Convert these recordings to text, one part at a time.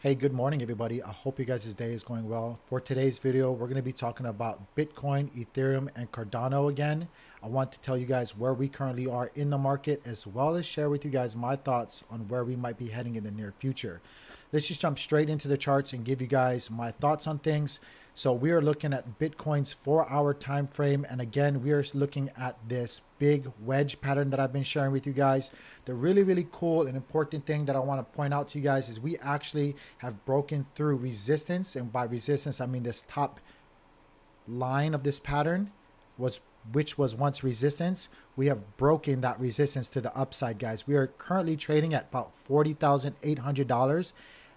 Hey, good morning, everybody. I hope you guys' day is going well. For today's video, we're going to be talking about Bitcoin, Ethereum, and Cardano again. I want to tell you guys where we currently are in the market, as well as share with you guys my thoughts on where we might be heading in the near future. Let's just jump straight into the charts and give you guys my thoughts on things. So we are looking at Bitcoin's 4-hour time frame, and again, we are looking at this big wedge pattern that I've been sharing with you guys. The really cool and important thing that I want to point out to you guys is we actually have broken through resistance, and by resistance I mean this top line of this pattern was which was once resistance. We have broken that resistance to the upside, guys. We are currently trading at about $40,800.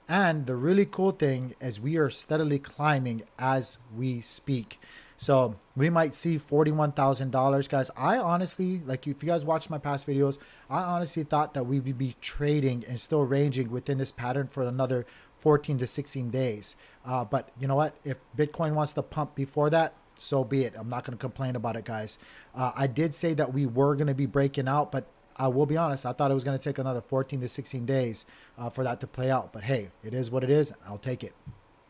And the really cool thing is we are steadily climbing as we speak. So we might see $41,000, guys. I honestly, like if you guys watched my past videos, I honestly thought that we would be trading and still ranging within this pattern for another 14 to 16 days. But you know what? If Bitcoin wants to pump before that, so be it. I'm not going to complain about it, guys. I did say that we were going to be breaking out, but I will be honest, I thought it was going to take another 14 to 16 days for that to play out. But hey, it is what it is. I'll take it.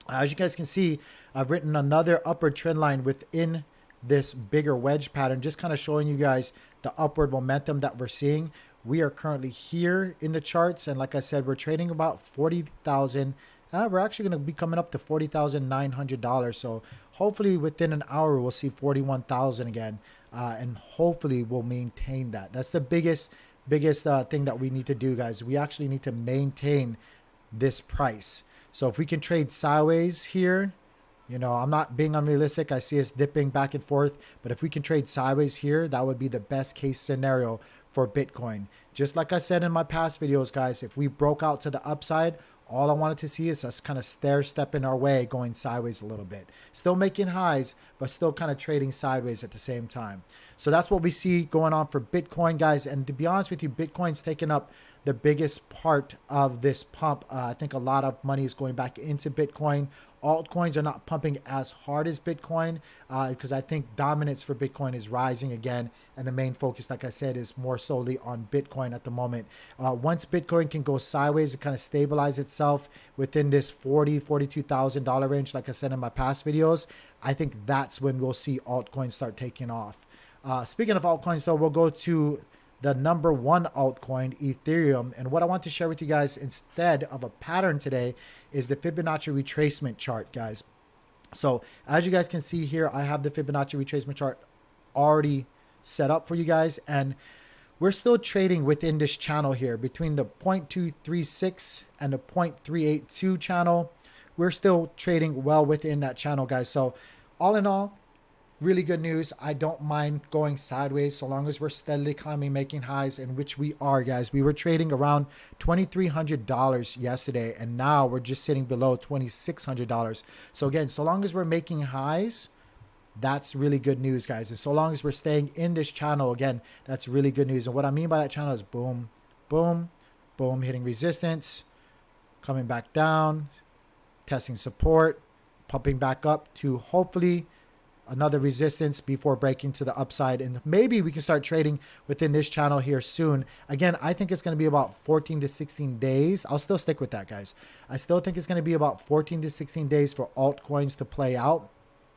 As you guys can see, I've written another upward trend line within this bigger wedge pattern, just kind of showing you guys the upward momentum that we're seeing. We are currently here in the charts. And like I said, we're trading about 40,000. We're actually going to be coming up to $40,900. So hopefully within an hour, we'll see 41,000 again. And hopefully we'll maintain that. That's the biggest thing that we need to do, guys. We actually need to maintain this price. So if we can trade sideways here, you know, I'm not being unrealistic. I see us dipping back and forth, but if we can trade sideways here, that would be the best case scenario for Bitcoin. Just like I said in my past videos, guys, if we broke out to the upside, all I wanted to see is us kind of stair stepping our way, going sideways a little bit. Still making highs, but still kind of trading sideways at the same time. So that's what we see going on for Bitcoin, guys. And to be honest with you, Bitcoin's taken up the biggest part of this pump. I think a lot of money is going back into Bitcoin. Altcoins are not pumping as hard as Bitcoin because I think dominance for Bitcoin is rising again. And the main focus, like I said, is more solely on Bitcoin at the moment. Once Bitcoin can go sideways and kind of stabilize itself within this $42,000 range, like I said in my past videos, I think that's when we'll see altcoins start taking off. Speaking of altcoins, though, we'll go to the number one altcoin, Ethereum. And what I want to share with you guys instead of a pattern today is the Fibonacci retracement chart, guys. So as you guys can see here, I have the Fibonacci retracement chart already set up for you guys. And we're still trading within this channel here between the 0.236 and the 0.382 channel. We're still trading well within that channel, guys. So all in all, really good news. I don't mind going sideways so long as we're steadily climbing, making highs, in which we are, guys. We were trading around $2,300 yesterday, and now we're just sitting below $2,600. So again, so long as we're making highs, that's really good news, guys. And so long as we're staying in this channel, again, that's really good news. And what I mean by that channel is boom, boom, boom, hitting resistance, coming back down, testing support, pumping back up to hopefully another resistance before breaking to the upside. And maybe we can start trading within this channel here soon. Again, I think it's going to be about 14 to 16 days. I'll still stick with that, guys. I still think it's going to be about 14 to 16 days for altcoins to play out.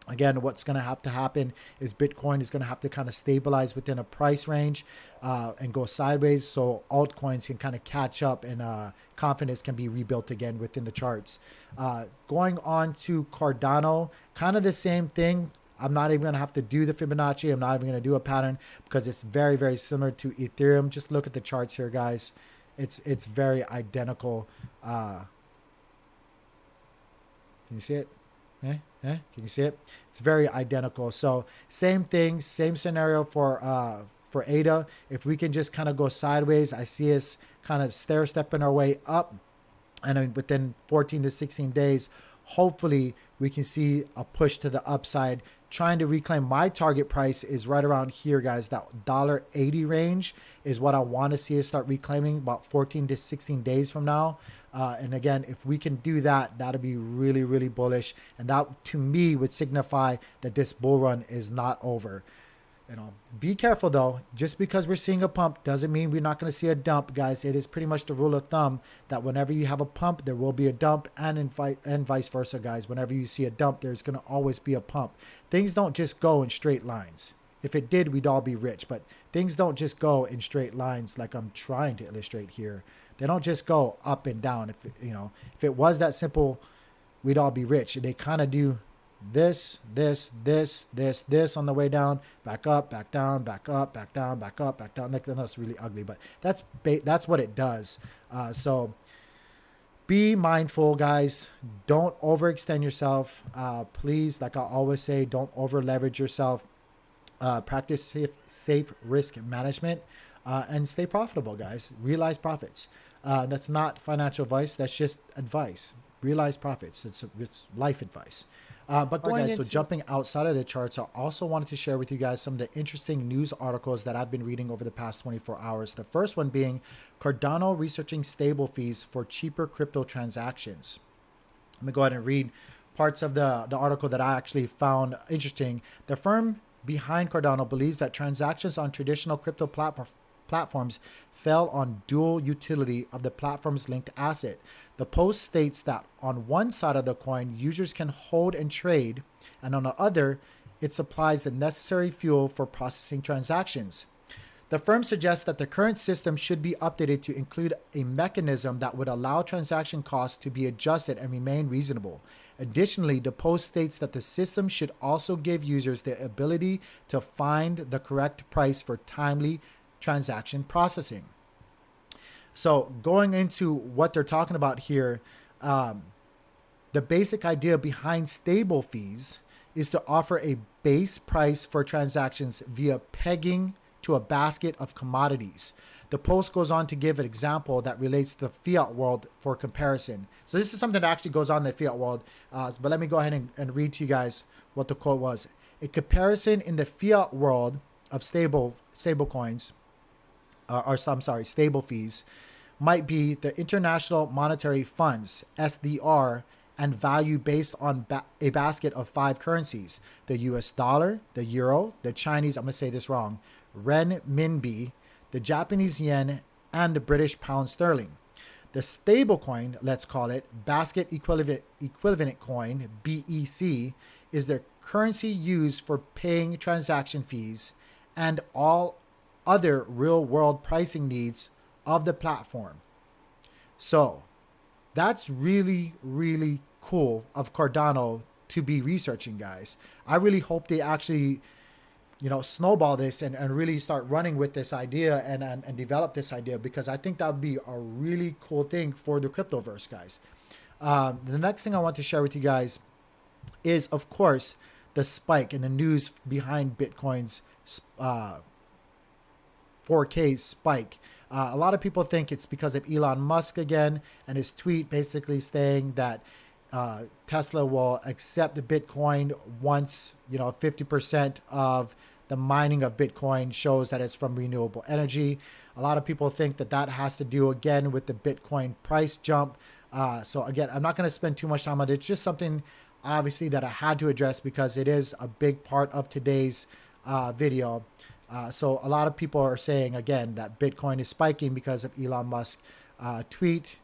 Again, what's going to have to happen is Bitcoin is going to have to kind of stabilize within a price range and go sideways so altcoins can kind of catch up and confidence can be rebuilt again within the charts. Going on to Cardano, kind of the same thing. I'm not even going to have to do the Fibonacci. I'm not even going to do a pattern because it's very similar to Ethereum. Just look at the charts here, guys. It's very identical. Can you see it? Can you see it? It's very identical. So same thing, same scenario for ADA. If we can just kind of go sideways, I see us kind of stair stepping our way up, and then within 14 to 16 days, hopefully we can see a push to the upside, trying to reclaim. My target price is right around here, guys. That $1.80 range is what I want to see us start reclaiming about 14 to 16 days from now. And again, if we can do that, that'll be really bullish. And that to me would signify that this bull run is not over. Be careful though. Just because we're seeing a pump doesn't mean we're not going to see a dump, guys. It is pretty much the rule of thumb that whenever you have a pump, there will be a dump, and vice versa, guys. Whenever you see a dump, there's going to always be a pump. Things don't just go in straight lines. If it did, we'd all be rich, but things don't just go in straight lines like I'm trying to illustrate here. They don't just go up and down. If it was that simple, we'd all be rich. They kind of do this on the way down, back up, back down, back up, back down, back up, back down. Like, that's really ugly, but that's what it does. So be mindful, guys. Don't overextend yourself. Please, like I always say, don't over leverage yourself. Practice safe risk management, and stay profitable, guys. Realize profits. That's not financial advice. That's just advice. Realize profits. It's life advice. But going guys, so jumping outside of the charts, I also wanted to share with you guys some of the interesting news articles that I've been reading over the past 24 hours. The first one being Cardano researching stable fees for cheaper crypto transactions. Let me go ahead and read parts of the article that I actually found interesting. The firm behind Cardano believes that transactions on traditional crypto platforms fell on dual utility of the platform's linked asset. The post states that on one side of the coin, users can hold and trade, and on the other, it supplies the necessary fuel for processing transactions. The firm suggests that the current system should be updated to include a mechanism that would allow transaction costs to be adjusted and remain reasonable. Additionally, the post states that the system should also give users the ability to find the correct price for timely transaction processing. So going into what they're talking about here, the basic idea behind stable fees is to offer a base price for transactions via pegging to a basket of commodities. The post goes on to give an example that relates to the fiat world for comparison. So this is something that actually goes on in the fiat world, but let me go ahead and read to you guys what the quote was. A comparison in the fiat world of stable coins, stable fees, might be the International Monetary Funds, SDR, and value based on a basket of 5 currencies: the US dollar, the euro, the Chinese, I'm going to say this wrong, renminbi, the Japanese yen, and the British pound sterling. The stable coin, let's call it basket equivalent coin, BEC, is the currency used for paying transaction fees and all other real world pricing needs of the platform. So that's really, really cool of Cardano to be researching, guys. I really hope they actually, snowball this and really start running with this idea and develop this idea, because I think that would be a really cool thing for the cryptoverse, guys. The next thing I want to share with you guys is, of course, the spike in the news behind Bitcoin's 4K spike. A lot of people think it's because of Elon Musk again and his tweet basically saying that Tesla will accept the Bitcoin once 50% of the mining of Bitcoin shows that it's from renewable energy. A lot of people think that that has to do again with the Bitcoin price jump. So again, I'm not going to spend too much time on it. It's just something obviously that I had to address because it is a big part of today's video. So a lot of people are saying again that Bitcoin is spiking because of Elon Musk tweet.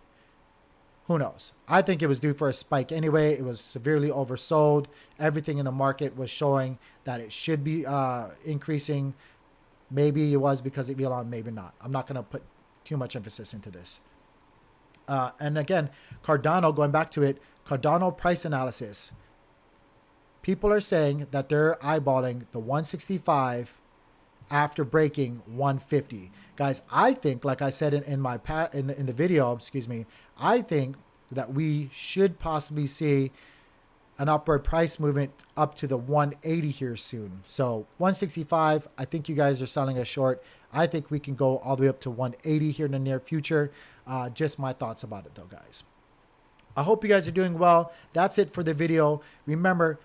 Who knows? I think it was due for a spike anyway. It was severely oversold. Everything in the market was showing that it should be increasing. Maybe it was because of Elon, maybe not. I'm not going to put too much emphasis into this. And again, Cardano, going back to it, Cardano price analysis. People are saying that they're eyeballing the 165 after breaking 150. Guys, I think, like I said in the video, I think that we should possibly see an upward price movement up to the 180 here soon. So 165, I think you guys are selling us short. I think we can go all the way up to 180 here in the near future. Just my thoughts about it though, guys. I hope you guys are doing well. That's it for the video. Remember,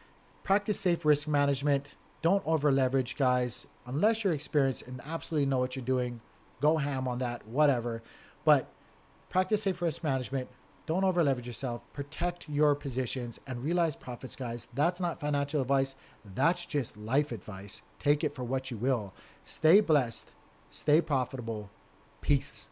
practice safe risk management. Don't over leverage, guys. Unless you're experienced and absolutely know what you're doing, go ham on that, whatever. But practice safe risk management. Don't over leverage yourself. Protect your positions and realize profits, guys. That's not financial advice. That's just life advice. Take it for what you will. Stay blessed. Stay profitable. Peace.